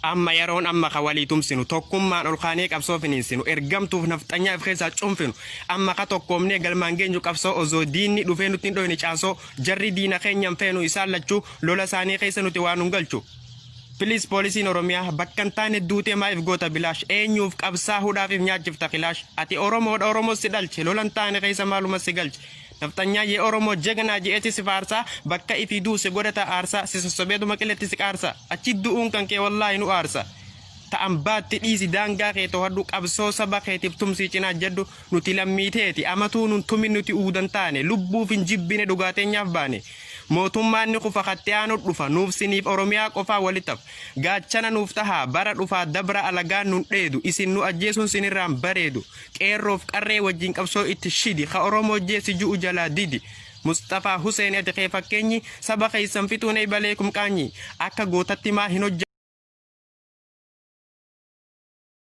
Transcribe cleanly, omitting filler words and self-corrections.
amma yeroon amma ka walii tumsinu tokkummaan ol kaanee qabsoo finiinsinu ergamtuuf nafxanyaaf keessaa cunfinu amma ka tokkoomnee galmaan geenyu qabsoo osoo diinni dhufee nutti hin dhoyne caasoo jarri diina keenyan feenu isaan lachuu lola isaanii keessa nuti waan nun galchu. Please poolisiin Oromiyaa bakka hin taane duutee maaliif goota bilaash eenyuuf qabsaa hudhaafif nyaachifta kilaash ati Oromoodha Oromoo si dhalche lola hin taane keessa maaluma si galche. Naftanyaa yee Oromoo jeganaa je'eeti si faarsaa bakka ifi duuse godhata aarsaa si sossobeetuma qilletti si qaarsa achi du'uun kan kee wallaahi nu aarsa. Ta'an baatti dhiisi daangaa kee to'adhu qabsoo saba keetiif tumsii cinaa jedhu nuti lammiiteeti amatuu nun tumin nuti uudan taane lubbuuf hin jibbine dhugaateenyaaf baane. Mootummaan ni kufa kattiyaanu dhufa nuuf siniif Oromiyaa qofaa walittaf gaachana nuuf tahaa bara dhufaa dabra alagaan nun dheedu isin nu ajjeesuun sinirraan bareedu qeerroof qarree wajjin qabsoo itti shidi ka Oromoo jeesi ju'u jalaa didi. Mustafaa Hussein ati kee fakkeenyi saba keessan fituun eebaleekum qaanyi akka gootatti maa hin hojja.